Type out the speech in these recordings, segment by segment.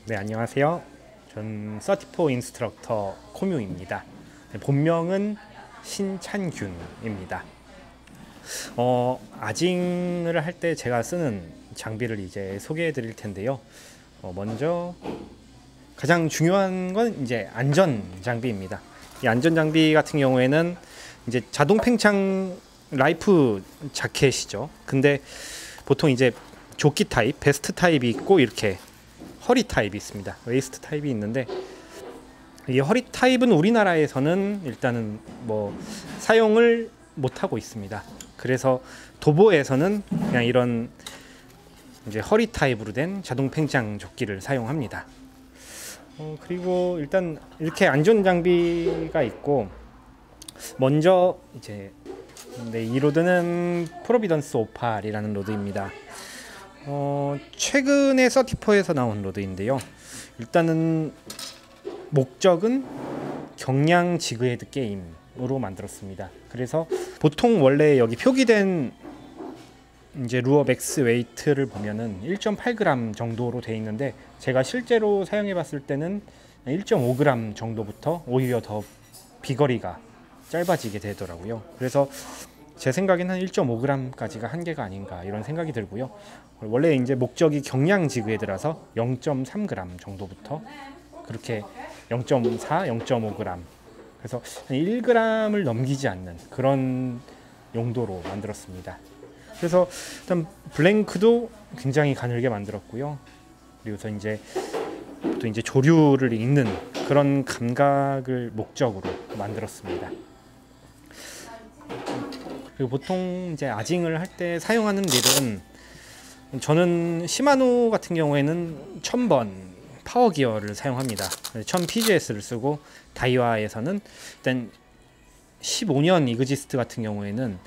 네, 안녕하세요. 전 서티포 인스트럭터 코뮤입니다. 네, 본명은 신찬균입니다. 아징을 할 때 제가 쓰는 장비를 이제 소개해 드릴 텐데요. 먼저 가장 중요한 건 이제 안전 장비입니다. 이 안전 장비 같은 경우에는 이제 자동 팽창 라이프 자켓이죠. 근데 보통 이제 조끼 타입, 베스트 타입이 있고 이렇게 허리 타입이 있습니다. 웨이스트 타입이 있는데 이 허리 타입은 우리나라에서는 일단은 뭐 사용을 못 하고 있습니다. 그래서 도보에서는 그냥 이런 이제 허리 타입으로 된 자동 팽창 조끼를 사용합니다. 그리고 일단 이렇게 안전 장비가 있고 먼저 이제 이 로드는 프로비던스 58이라는 로드입니다. 최근에 서티포에서 나온 로드인데요. 일단은 목적은 경량 지그헤드 게임으로 만들었습니다. 그래서 보통 원래 여기 표기된 이제 루어 맥스 웨이트를 보면은 1.8g 정도로 돼 있는데 제가 실제로 사용해 봤을 때는 1.5g 정도부터 오히려 더 비거리가 짧아지게 되더라고요. 그래서 제 생각에는 한 1.5g까지가 한계가 아닌가 이런 생각이 들고요. 원래 이제 목적이 경량 지그헤드라서 0.3g 정도부터 그렇게 0.4, 0.5g 그래서 1g을 넘기지 않는 그런 용도로 만들었습니다. 그래서 일단 블랭크도 굉장히 가늘게 만들었고요. 그리고서 이제 또 이제 조류를 읽는 그런 감각을 목적으로 만들었습니다. 그리고 보통 이제 아징을 할 때 사용하는 릴은 저는 시마노 같은 경우에는 1000번 파워 기어를 사용합니다. 1000 PGS를 쓰고 다이와에서는 일단 15년 이그지스트 같은 경우에는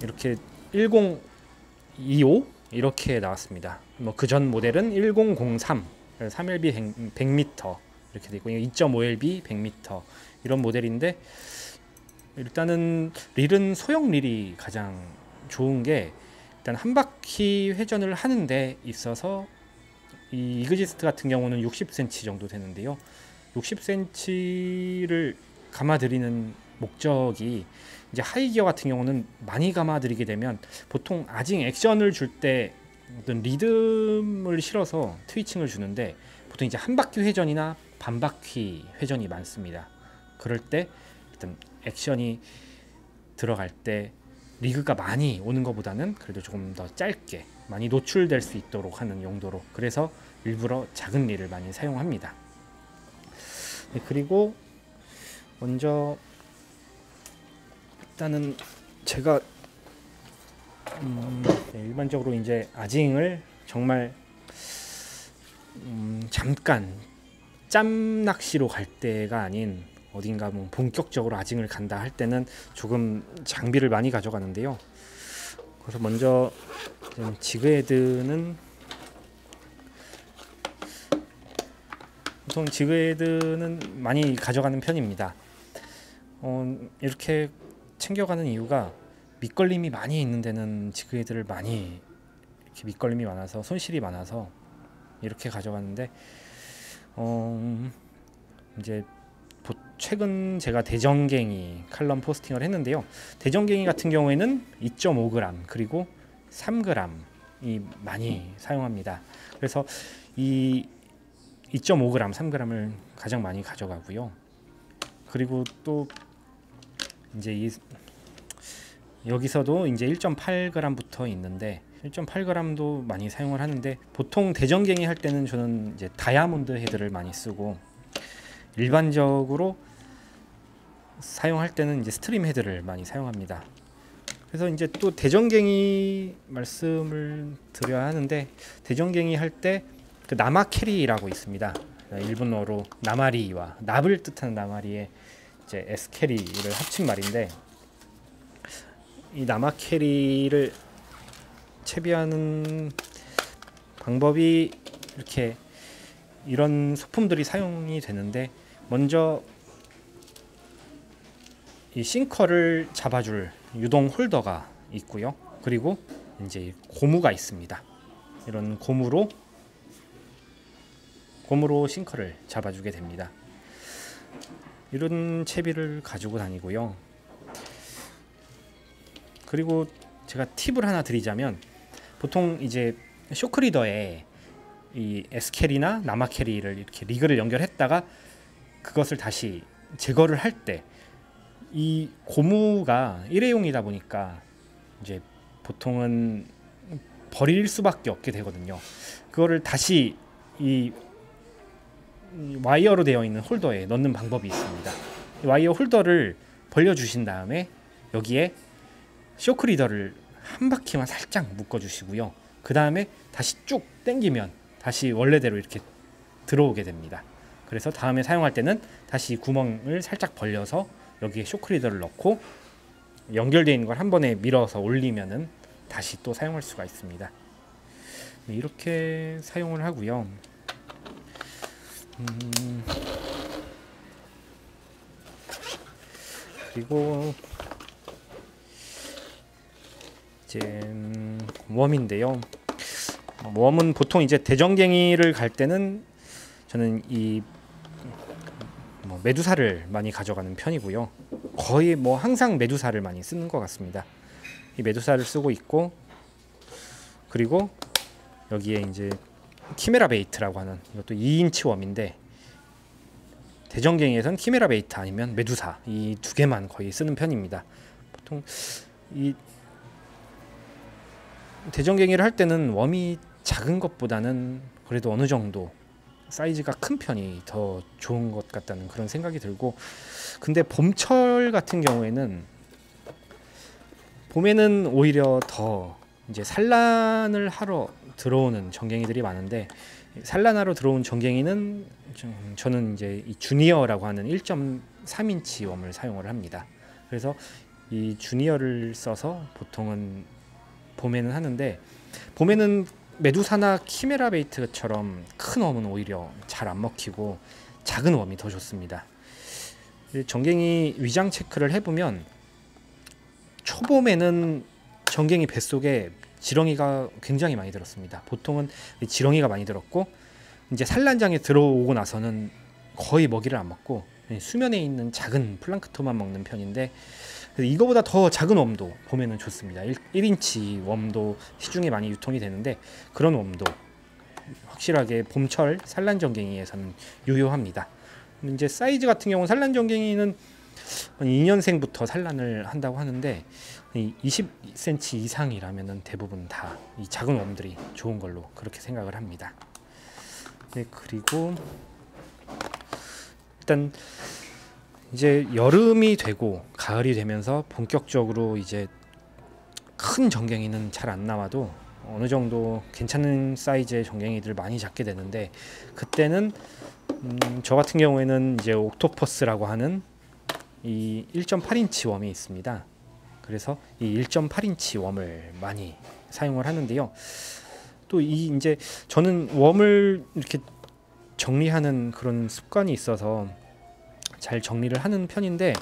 이렇게 1025 이렇게 나왔습니다. 뭐 그 전 모델은 1003 3LB 100m 이렇게 되고 2.5LB 100m 이런 모델인데 일단은 릴은 소형 릴이 가장 좋은 게 일단 한 바퀴 회전을 하는 데 있어서 이 이그지스트 같은 경우는 60cm 정도 되는데요. 60cm를 감아드리는 목적이 이제 하이기어 같은 경우는 많이 감아드리게 되면 보통 아징 액션을 줄 때 어떤 리듬을 실어서 트위칭을 주는데 보통 이제 한 바퀴 회전이나 반 바퀴 회전이 많습니다. 그럴 때 일단 액션이 들어갈 때 리그가 많이 오는 것보다는 그래도 조금 더 짧게 많이 노출될 수 있도록 하는 용도로 그래서 일부러 작은 릴을 많이 사용합니다. 네, 그리고 먼저 일단은 제가 일반적으로 이제 아징을 정말 잠깐 짬 낚시로 갈 때가 아닌 어딘가 뭐 본격적으로 아징을 간다 할 때는 조금 장비를 많이 가져가는데요. 그래서 먼저 지그헤드는 보통 지그헤드는 많이 가져가는 편입니다. 이렇게 챙겨가는 이유가 밑걸림이 많이 있는 데는 지그헤드를 많이 이렇게 밑걸림이 많아서 손실이 많아서 이렇게 가져가는데 이제 최근 제가 대전갱이 칼럼 포스팅을 했는데요. 대전갱이 같은 경우에는 2.5g 그리고 3g이 많이 사용합니다. 그래서 이 2.5g, 3g을 가장 많이 가져가고요. 그리고 또 이제 여기서도 이제 1.8g부터 있는데 1.8g도 많이 사용을 하는데 보통 대전갱이 할 때는 저는 이제 다이아몬드 헤드를 많이 쓰고 일반적으로 사용할 때는 이제 스트림 헤드를 많이 사용합니다. 그래서 이제 또 대전갱이 말씀을 드려야 하는데 대전갱이 할 때 그 나마캐리라고 있습니다. 일본어로 나마리와 납을 뜻하는 나마리에 이제 에스캐리를 합친 말인데 이 나마캐리를 채비하는 방법이 이렇게 이런 소품들이 사용이 되는데 먼저 이 싱커를 잡아줄 유동 홀더가 있고요. 그리고 이제 고무가 있습니다. 이런 고무로 곰으로 싱커를 잡아주게 됩니다. 이런 채비를 가지고 다니고요. 그리고 제가 팁을 하나 드리자면, 보통 이제 쇼크리더에 이 S캐리나 남아캐리를 이렇게 리그를 연결했다가 그것을 다시 제거를 할 때 이 고무가 일회용이다 보니까 이제 보통은 버릴 수밖에 없게 되거든요. 그거를 다시 이 와이어로 되어 있는 홀더에 넣는 방법이 있습니다. 이 와이어 홀더를 벌려주신 다음에 여기에 쇼크리더를 한 바퀴만 살짝 묶어주시고요. 그 다음에 다시 쭉 당기면 다시 원래대로 이렇게 들어오게 됩니다. 그래서 다음에 사용할 때는 다시 구멍을 살짝 벌려서 여기에 쇼크리더를 넣고 연결되어 있는 걸 한 번에 밀어서 올리면은 다시 또 사용할 수가 있습니다. 네, 이렇게 사용을 하고요. 그리고 이제 웜인데요. 웜은 보통 이제 대전갱이를 갈 때는 저는 이 메두사를 많이 가져가는 편이고요. 거의 항상 메두사를 많이 쓰는 것 같습니다. 이 메두사를 쓰고 있고, 그리고 여기에 이제 키메라 베이트라고 하는 이것도 2인치 웜인데, 대전갱이에선 키메라 베이트 아니면 메두사 이 두 개만 거의 쓰는 편입니다. 보통 이 대전갱이를 할 때는 웜이 작은 것보다는 그래도 어느 정도 사이즈가 큰 편이 더 좋은 것 같다는 그런 생각이 들고, 근데 봄철 같은 경우에는 봄에는 오히려 더 이제 산란을 하러 들어오는 전갱이들이 많은데, 산란하러 들어온 전갱이는 저는 이제 이 주니어라고 하는 1.3인치 웜을 사용을 합니다. 그래서 이 주니어를 써서 보통은 봄에는 하는데, 봄에는 메두사나 키메라 베이트처럼 큰 웜은 오히려 잘 안 먹히고 작은 웜이 더 좋습니다. 전갱이 위장 체크를 해보면 초봄에는 전갱이 뱃속에 지렁이가 굉장히 많이 들었습니다. 보통은 지렁이가 많이 들었고, 이제 산란장에 들어오고 나서는 거의 먹이를 안 먹고 수면에 있는 작은 플랑크톤만 먹는 편인데, 이거보다 더 작은 웜도 봄에는 좋습니다. 1인치 웜도 시중에 많이 유통이 되는데, 그런 웜도 확실하게 봄철 산란전갱이에서는 유효합니다. 이제 사이즈 같은 경우는 산란전갱이는 2년생부터 산란을 한다고 하는데, 20cm 이상이라면 대부분 다 이 작은 웜들이 좋은 걸로 그렇게 생각을 합니다. 네, 그리고 일단 이제 여름이 되고 가을이 되면서 본격적으로 이제 큰 전갱이는 잘 안 나와도 어느 정도 괜찮은 사이즈의 전갱이들 많이 잡게 되는데, 그때는 저 같은 경우에는 이제 옥토퍼스라고 하는 이 1.8인치 웜이 있습니다. 그래서 이 1.8인치 웜을 많이 사용을 하는데요. 또 이제 저는 웜을 이렇게 정리하는 그런 습관이 있어서 잘 정리를 하는 편인데,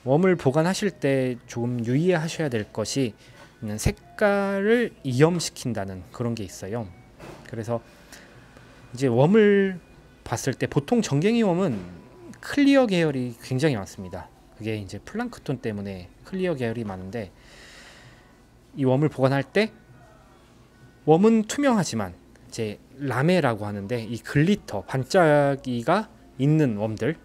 웜을 보관하실 때 조금 유의하셔야 될 것이 색깔을 이염시킨다는 그런 게 있어요. 그래서 이제 웜을 봤을 때 보통 전갱이 웜은 클리어 계열이 굉장히 많습니다. 그게 이제 플랑크톤 때문에 클리어 계열이 많은데, 이 웜을 보관할 때 웜은 투명하지만 이제 라메라고 하는데 이 글리터 반짝이가 있는 웜들,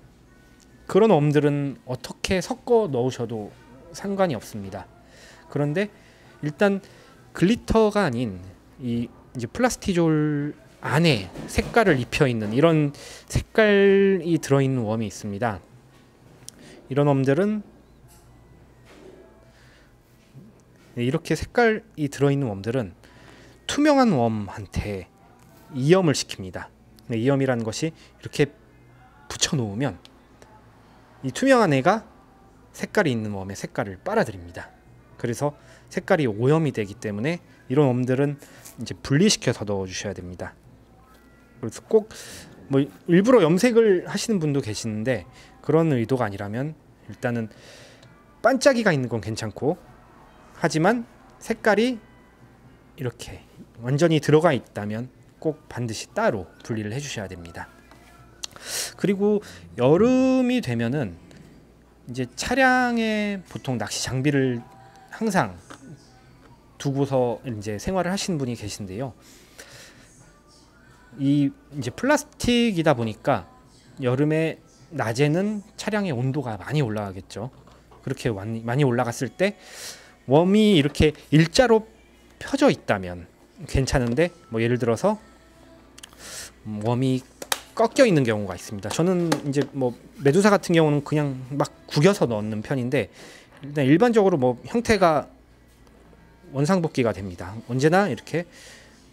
그런 웜들은 어떻게 섞어 넣으셔도 상관이 없습니다. 그런데 일단 글리터가 아닌 이 이제 플라스티졸 안에 색깔을 입혀 있는 이런 색깔이 들어 있는 웜이 있습니다. 이런 웜들은 이렇게 색깔이 들어 있는 웜들은 투명한 웜한테 이염을 시킵니다. 이염이라는 것이 이렇게 붙여 놓으면 이 투명한 애가 색깔이 있는 웜의 색깔을 빨아들입니다. 그래서 색깔이 오염이 되기 때문에 이런 웜들은 이제 분리시켜서 넣어 주셔야 됩니다. 그래서 꼭 일부러 염색을 하시는 분도 계시는데, 그런 의도가 아니라면 일단은 반짝이가 있는 건 괜찮고, 하지만 색깔이 이렇게 완전히 들어가 있다면 꼭 반드시 따로 분리를 해주셔야 됩니다. 그리고 여름이 되면은 이제 차량에 보통 낚시 장비를 항상 두고서 이제 생활을 하시는 분이 계신데요. 이 이제 플라스틱이다 보니까 여름에 낮에는 차량의 온도가 많이 올라가겠죠. 그렇게 많이 올라갔을 때 웜이 이렇게 일자로 펴져 있다면 괜찮은데, 뭐 예를 들어서 웜이 꺾여 있는 경우가 있습니다. 저는 이제 뭐 메두사 같은 경우는 그냥 막 구겨서 넣는 편인데, 일단 일반적으로 뭐 형태가 원상복귀가 됩니다. 언제나 이렇게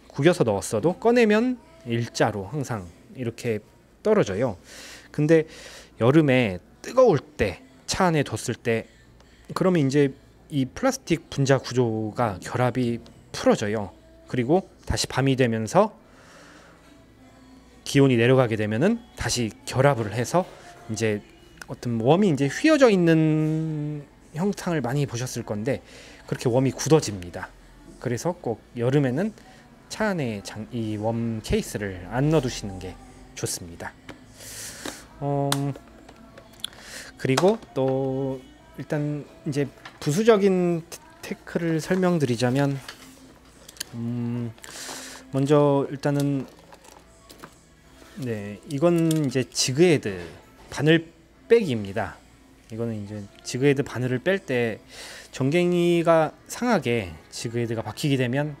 구겨서 넣었어도 꺼내면 일자로 항상 이렇게 떨어져요. 근데 여름에 뜨거울 때 차 안에 뒀을 때 그러면 이제 이 플라스틱 분자 구조가 결합이 풀어져요. 그리고 다시 밤이 되면서 기온이 내려가게 되면은 다시 결합을 해서 이제 어떤 웜이 이제 휘어져 있는 형상을 많이 보셨을 건데, 그렇게 웜이 굳어집니다. 그래서 꼭 여름에는 차 안에 이 웜 케이스를 안 넣어두시는 게 좋습니다. 그리고 또 일단 이제 부수적인 테크를 설명드리자면, 먼저 일단은 네, 이건 이제 지그헤드 바늘 빼기입니다. 이거는 이제 지그헤드 바늘을 뺄 때 전갱이가 상하게 지그헤드가 박히게 되면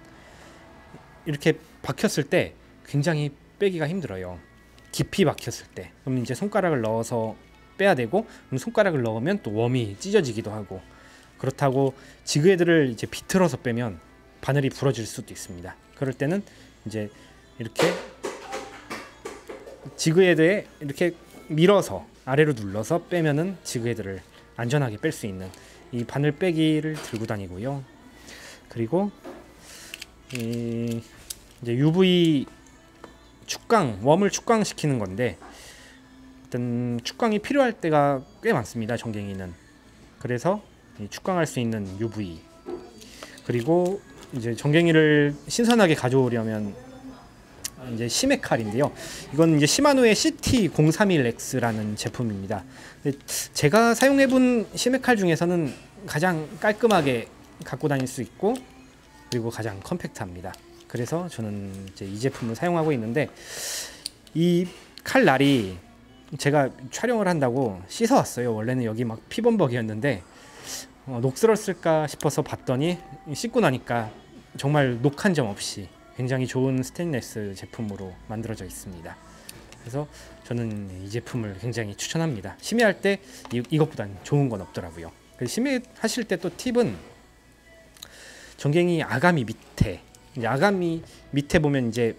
이렇게 박혔을 때 굉장히 빼기가 힘들어요. 깊이 박혔을 때. 그럼 이제 손가락을 넣어서 빼야 되고, 그럼 손가락을 넣으면 또 웜이 찢어지기도 하고, 그렇다고 지그헤드를 이제 비틀어서 빼면 바늘이 부러질 수도 있습니다. 그럴 때는 이제 이렇게 지그헤드에 이렇게 밀어서 아래로 눌러서 빼면은 지그헤드를 안전하게 뺄 수 있는 이 바늘 빼기를 들고 다니고요. 그리고 이제 UV 축강, 웜을 축강시키는 건데, 일단 축강이 필요할 때가 꽤 많습니다. 전갱이는. 그래서 축강할 수 있는 UV, 그리고 이제 전갱이를 신선하게 가져오려면 이제 시메칼인데요. 이건 이제 시마노의 CT031X라는 제품입니다. 근데 제가 사용해본 시메칼 중에서는 가장 깔끔하게 갖고 다닐 수 있고, 그리고 가장 컴팩트합니다. 그래서 저는 이제 이 제품을 사용하고 있는데, 이 칼날이 제가 촬영을 한다고 씻어왔어요. 원래는 여기 막 피범벅이었는데 녹슬었을까 싶어서 봤더니 씻고 나니까 정말 녹한 점 없이 굉장히 좋은 스테인리스 제품으로 만들어져 있습니다. 그래서 저는 이 제품을 굉장히 추천합니다. 심해할 때 이것보단 좋은 건 없더라고요. 심해하실 때 또 팁은 전갱이 아가미 밑에, 이제 아가미 밑에 보면 이제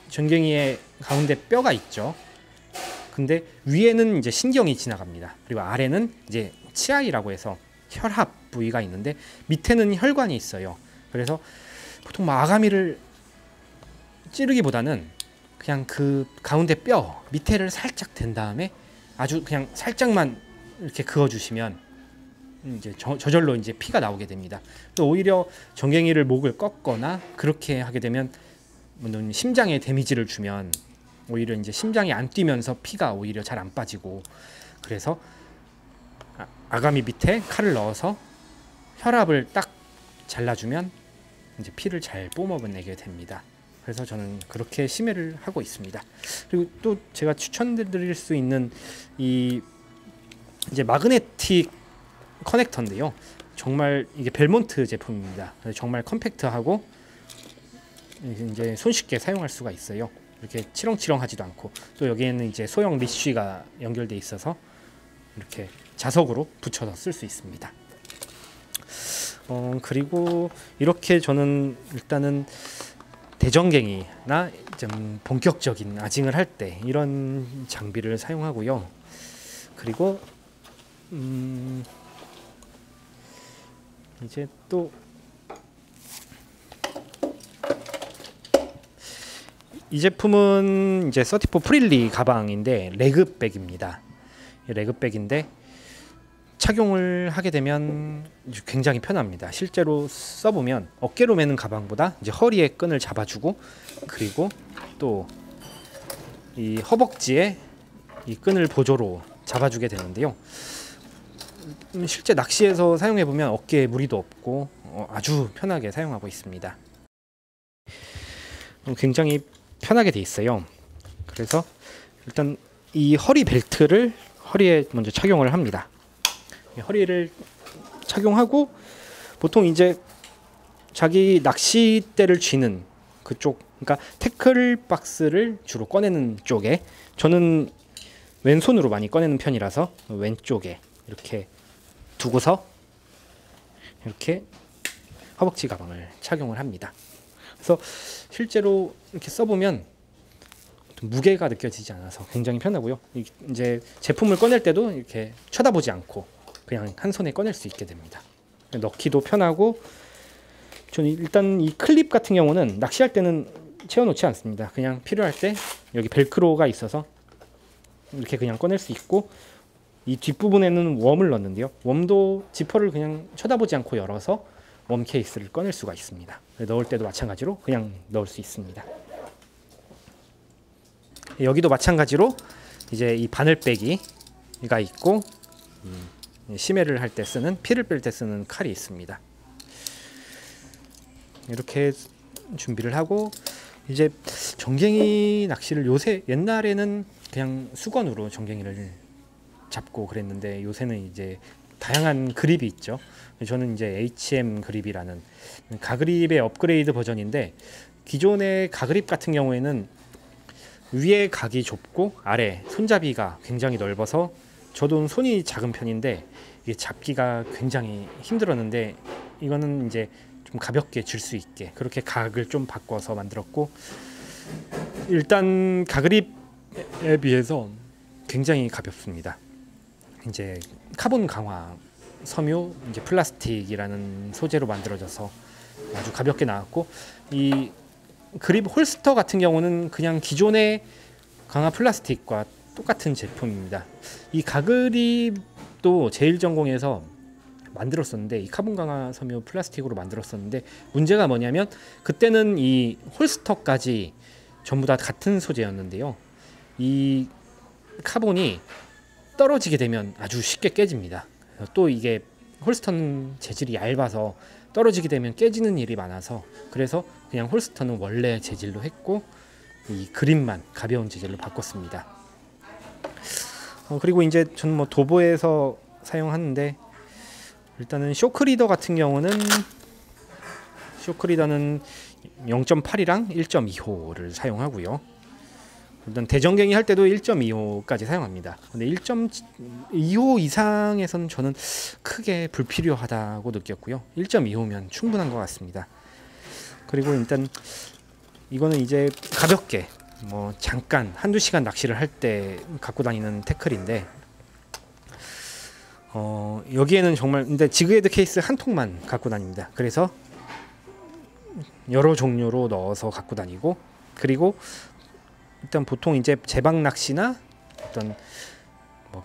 전갱이의 가운데 뼈가 있죠. 근데 위에는 이제 신경이 지나갑니다. 그리고 아래는 이제 치아이라고 해서 혈압 부위가 있는데, 밑에는 혈관이 있어요. 그래서 보통 뭐 아가미를 찌르기보다는 그냥 그 가운데 뼈 밑에를 살짝 댄 다음에 아주 그냥 살짝만 이렇게 그어주시면 이제 저절로 이제 피가 나오게 됩니다. 또 오히려 전갱이를 목을 꺾거나 그렇게 하게 되면 물론 심장에 데미지를 주면 오히려 이제 심장이 안 뛰면서 피가 오히려 잘 안 빠지고, 그래서 아가미 밑에 칼을 넣어서 혈압을 딱 잘라주면 이제 피를 잘 뿜어내게 됩니다. 그래서 저는 그렇게 심해를 하고 있습니다. 그리고 또 제가 추천드릴 수 있는 이 이제 마그네틱 커넥터인데요. 정말 이게 벨몬트 제품입니다. 정말 컴팩트하고 이제 손쉽게 사용할 수가 있어요. 이렇게 치렁치렁하지도 않고, 또 여기에는 이제 소형 리쉬가 연결돼 있어서 이렇게 자석으로 붙여서 쓸 수 있습니다. 그리고 이렇게 저는 일단은 대전갱이나 좀 본격적인 아징을 할 때 이런 장비를 사용하고요. 그리고 이제 또 이 제품은 이제 34 프릴리 가방인데 레그백입니다. 레그백인데 착용을 하게 되면 굉장히 편합니다. 실제로 써보면 어깨로 매는 가방보다 이제 허리에 끈을 잡아주고, 그리고 또 이 허벅지에 이 끈을 보조로 잡아주게 되는데요. 실제 낚시에서 사용해 보면 어깨에 무리도 없고 아주 편하게 사용하고 있습니다. 굉장히 편하게 돼 있어요. 그래서 일단 이 허리 벨트를 허리에 먼저 착용을 합니다. 허리를 착용하고 보통 이제 자기 낚싯대를 쥐는 그쪽, 그러니까 태클 박스를 주로 꺼내는 쪽에, 저는 왼손으로 많이 꺼내는 편이라서 왼쪽에 이렇게 두고서 이렇게 허벅지 가방을 착용을 합니다. 그래서 실제로 이렇게 써보면 무게가 느껴지지 않아서 굉장히 편하고요. 이제 제품을 꺼낼 때도 이렇게 쳐다보지 않고 그냥 한 손에 꺼낼 수 있게 됩니다. 넣기도 편하고, 저는 일단 이 클립 같은 경우는 낚시할 때는 채워놓지 않습니다. 그냥 필요할 때 여기 벨크로가 있어서 이렇게 그냥 꺼낼 수 있고, 이 뒷부분에는 웜을 넣는데요. 웜도 지퍼를 그냥 쳐다보지 않고 열어서 웜 케이스를 꺼낼 수가 있습니다. 넣을 때도 마찬가지로 그냥 넣을 수 있습니다. 여기도 마찬가지로 이제 이 바늘빼기가 있고, 심해를 할 때 쓰는, 피를 뺄 때 쓰는 칼이 있습니다. 이렇게 준비를 하고, 이제 정갱이 낚시를 요새, 옛날에는 그냥 수건으로 정갱이를 잡고 그랬는데 요새는 이제 다양한 그립이 있죠. 저는 이제 HM 그립이라는 가그립의 업그레이드 버전인데, 기존의 가그립 같은 경우에는 위에 각이 좁고 아래 손잡이가 굉장히 넓어서 저도 손이 작은 편인데 이게 잡기가 굉장히 힘들었는데, 이거는 이제 좀 가볍게 줄 수 있게 그렇게 각을 좀 바꿔서 만들었고, 일단 가그립에 비해서 굉장히 가볍습니다. 이제 카본 강화 섬유 이제 플라스틱이라는 소재로 만들어져서 아주 가볍게 나왔고, 이 그립 홀스터 같은 경우는 그냥 기존의 강화 플라스틱과 똑같은 제품입니다. 이 가그립도 제일전공에서 만들었었는데, 이 카본 강화 섬유 플라스틱으로 만들었었는데, 문제가 뭐냐면 그때는 이 홀스터까지 전부 다 같은 소재였는데요. 이 카본이 떨어지게 되면 아주 쉽게 깨집니다. 또 이게 홀스터는 재질이 얇아서 떨어지게 되면 깨지는 일이 많아서, 그래서 그냥 홀스터는 원래 재질로 했고 이 그립만 가벼운 재질로 바꿨습니다. 그리고 이제 저는 뭐 도보에서 사용하는데, 일단은 쇼크리더 같은 경우는 쇼크리더는 0.8이랑 1.25를 사용하고요. 일단 대전갱이 할 때도 1.25까지 사용합니다. 근데 1.25 이상에서는 저는 크게 불필요하다고 느꼈고요. 1.25면 충분한 것 같습니다. 그리고 일단 이거는 이제 가볍게 뭐 잠깐 한두 시간 낚시를 할 때 갖고 다니는 태클인데, 여기에는 정말, 근데 지그헤드 케이스 한 통만 갖고 다닙니다. 그래서 여러 종류로 넣어서 갖고 다니고, 그리고 일단 보통 이제 제방 낚시나 어떤 뭐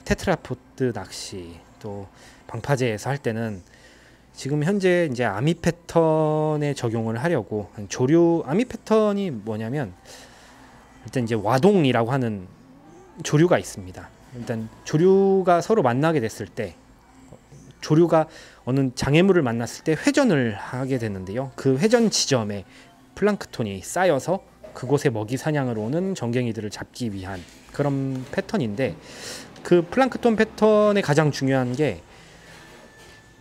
테트라포드 낚시, 또 방파제에서 할 때는 지금 현재 이제 아미 패턴에 적용을 하려고, 조류 아미 패턴이 뭐냐면 일단 이제 와동이라고 하는 조류가 있습니다. 일단 조류가 서로 만나게 됐을 때, 조류가 어느 장애물을 만났을 때 회전을 하게 되는데요. 그 회전 지점에 플랑크톤이 쌓여서 그곳에 먹이 사냥을 오는 정갱이들을 잡기 위한 그런 패턴인데, 그 플랑크톤 패턴의 가장 중요한 게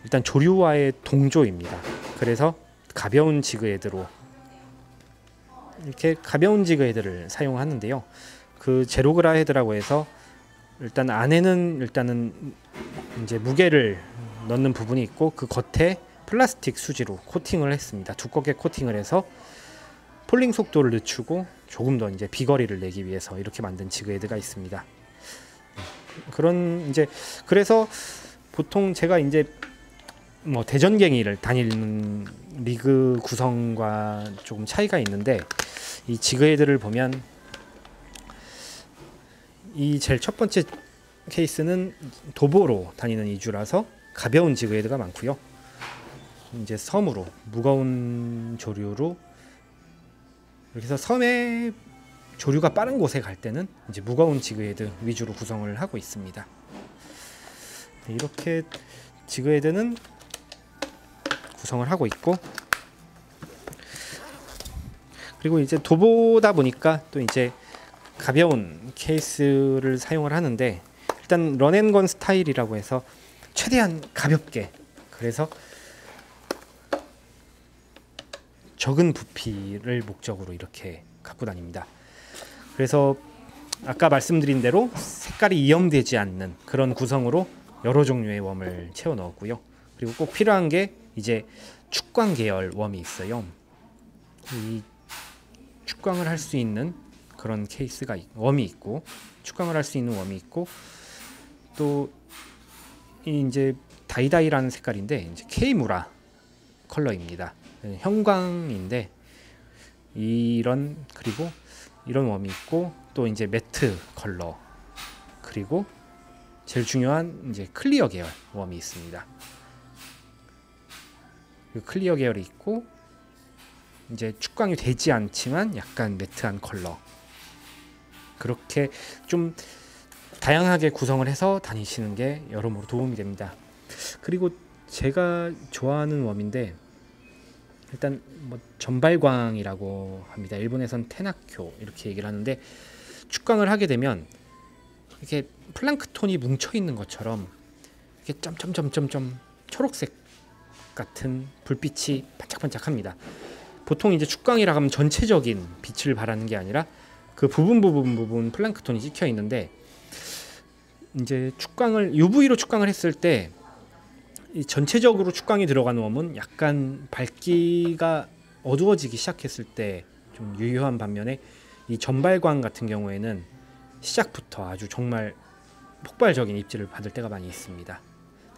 일단 조류와의 동조입니다. 그래서 가벼운 지그헤드로, 이렇게 가벼운 지그헤드를 사용하는데요. 그 제로그라 헤드라고 해서 일단 안에는 일단은 이제 무게를 넣는 부분이 있고, 그 겉에 플라스틱 수지로 코팅을 했습니다. 두껍게 코팅을 해서 폴링 속도를 늦추고 조금 더 이제 비거리를 내기 위해서 이렇게 만든 지그헤드가 있습니다. 그런 이제, 그래서 보통 제가 이제 뭐 대전갱이를 다니는 리그 구성과 조금 차이가 있는데, 이 지그헤드를 보면 이 제일 첫 번째 케이스는 도보로 다니는 위주라서 가벼운 지그헤드가 많고요. 이제 섬으로 무거운 조류로 이렇게 해서 섬에 조류가 빠른 곳에 갈 때는 이제 무거운 지그헤드 위주로 구성을 하고 있습니다. 이렇게 지그헤드는 구성을 하고 있고, 그리고 이제 도보다 보니까 또 이제 가벼운 케이스를 사용을 하는데, 일단 런앤건 스타일이라고 해서 최대한 가볍게, 그래서 적은 부피를 목적으로 이렇게 갖고 다닙니다. 그래서 아까 말씀드린 대로 색깔이 이염되지 않는 그런 구성으로 여러 종류의 웜을 채워 넣었고요. 그리고 꼭 필요한 게 이제 축광 계열 웜이 있어요. 이 축광을 할 수 있는 그런 케이스가 웜이 있고, 축광을 할 수 있는 웜이 있고, 또 이제 다이다이라는 색깔인데 이제 케이무라 컬러입니다. 형광인데 그리고 이런 웜이 있고, 또 이제 매트 컬러, 그리고 제일 중요한 이제 클리어 계열 웜이 있습니다. 클리어 계열이 있고, 이제 축광이 되지 않지만 약간 매트한 컬러, 그렇게 좀 다양하게 구성을 해서 다니시는 게 여러모로 도움이 됩니다. 그리고 제가 좋아하는 웜인데, 일단 뭐 전발광이라고 합니다. 일본에선 테나쿄 이렇게 얘기를 하는데, 축광을 하게 되면 이렇게 플랑크톤이 뭉쳐 있는 것처럼 이렇게 점점점점점 초록색 같은 불빛이 반짝반짝합니다. 보통 이제 축광이라 하면 전체적인 빛을 발하는 게 아니라 그 부분 플랑크톤이 찍혀 있는데, 이제 축광을 UV로 축광을 했을 때 이 전체적으로 축광이 들어간 웜은 약간 밝기가 어두워지기 시작했을 때 좀 유효한 반면에, 이 전발광 같은 경우에는 시작부터 아주 정말 폭발적인 입지를 받을 때가 많이 있습니다.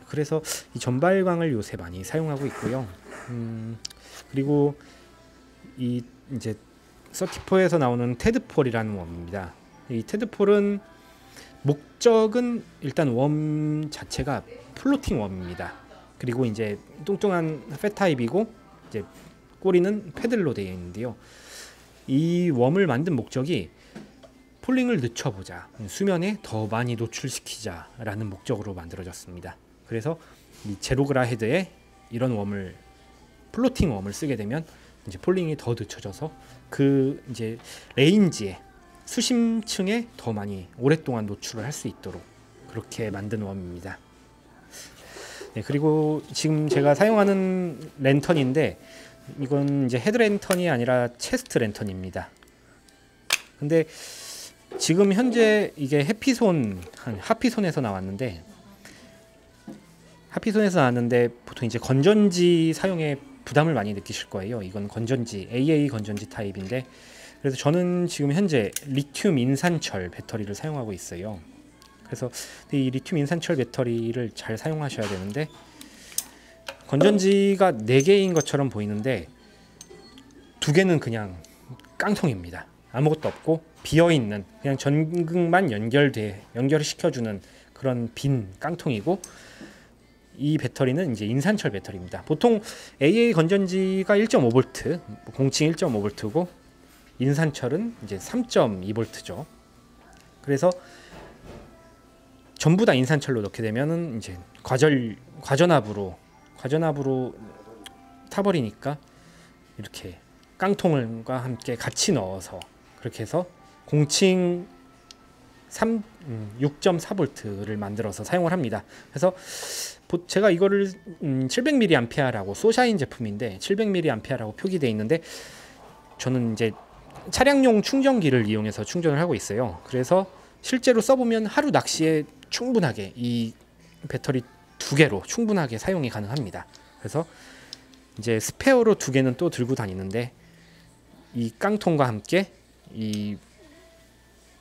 그래서 이 전발광을 요새 많이 사용하고 있고요. 그리고 이 이제 서티포에서 나오는 테드폴이라는 웜입니다. 이 테드폴은 목적은 일단 웜 자체가 플로팅 웜입니다. 그리고 이제 뚱뚱한 팻 타입이고, 이제 꼬리는 패들로 되어 있는데요. 이 웜을 만든 목적이 폴링을 늦춰보자, 수면에 더 많이 노출시키자라는 목적으로 만들어졌습니다. 그래서 이 제로그라 헤드에 이런 웜을, 플로팅 웜을 쓰게 되면 이제 폴링이 더 늦춰져서 그 이제 레인지에, 수심층에 더 많이 오랫동안 노출을 할 수 있도록 그렇게 만든 웜입니다. 네, 그리고 지금 제가 사용하는 랜턴인데, 이건 이제 헤드 랜턴이 아니라 체스트 랜턴입니다. 근데 지금 현재 이게 하피손에서 나왔는데, 보통 이제 건전지 사용에 부담을 많이 느끼실 거예요. 이건 건전지, AA 건전지 타입인데, 그래서 저는 지금 현재 리튬 인산철 배터리를 사용하고 있어요. 그래서 이 리튬 인산철 배터리를 잘 사용하셔야 되는데, 건전지가 4개인 것처럼 보이는데 2개는 그냥 깡통입니다. 아무것도 없고 비어있는, 그냥 전극만 연결을 시켜주는 그런 빈 깡통이고, 이 배터리는 이제 인산철 배터리입니다. 보통 AA 건전지가 1.5V, 공칭 1.5V고 인산철은 이제 3.2V죠. 그래서 전부 다 인산철로 넣게 되면은 이제 과전압으로 타버리니까 이렇게 깡통과 함께 같이 넣어서 그렇게 해서 공칭 6.4V를 만들어서 사용을 합니다. 그래서 제가 이거를 700mAh라고, 소샤인 제품인데 700mAh라고 표기되어 있는데, 저는 이제 차량용 충전기를 이용해서 충전을 하고 있어요. 그래서 실제로 써보면 하루 낚시에 충분하게 이 배터리 2개로 충분하게 사용이 가능합니다. 그래서 이제 스페어로 2개는 또 들고 다니는데, 이 깡통과 함께 이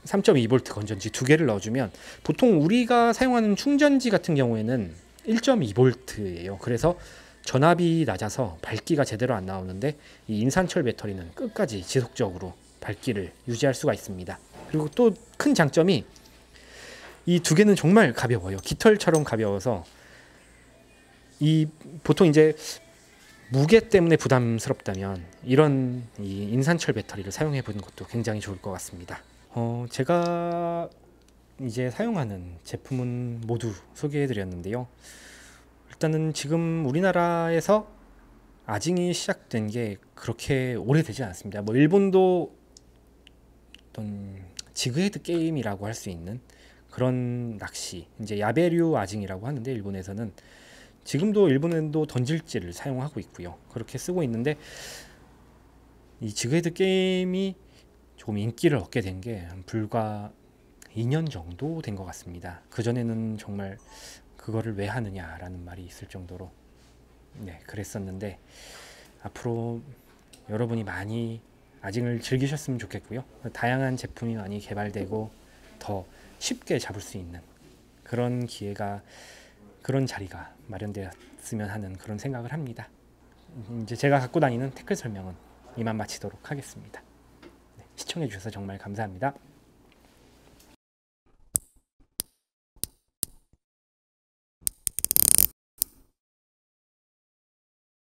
3.2V 건전지 2개를 넣어주면, 보통 우리가 사용하는 충전지 같은 경우에는 1.2V예요. 그래서 전압이 낮아서 밝기가 제대로 안 나오는데, 이 인산철 배터리는 끝까지 지속적으로 밝기를 유지할 수가 있습니다. 그리고 또 큰 장점이 이 두 개는 정말 가벼워요. 깃털처럼 가벼워서 이 보통 이제 무게 때문에 부담스럽다면 이런 이 인산철 배터리를 사용해 보는 것도 굉장히 좋을 것 같습니다. 제가 이제 사용하는 제품은 모두 소개해 드렸는데요. 일단은 지금 우리나라에서 아징이 시작된 게 그렇게 오래되지 않습니다. 뭐 일본도 어떤 지그헤드 게임이라고 할 수 있는 그런 낚시, 이제 야베류 아징이라고 하는데 일본에서는 지금도 일본에도 던질지를 사용하고 있고요. 그렇게 쓰고 있는데 이 지그헤드 게임이 조금 인기를 얻게 된 게 불과 2년 정도 된 것 같습니다. 그전에는 정말 그거를 왜 하느냐라는 말이 있을 정도로 그랬었는데 앞으로 여러분이 많이 아징을 즐기셨으면 좋겠고요. 다양한 제품이 많이 개발되고 더 쉽게 잡을 수 있는 그런 기회가, 그런 자리가 마련되었으면 하는 그런 생각을 합니다. 이제 제가 갖고 다니는 태클 설명은 이만 마치도록 하겠습니다. 시청해 주셔서 정말 감사합니다.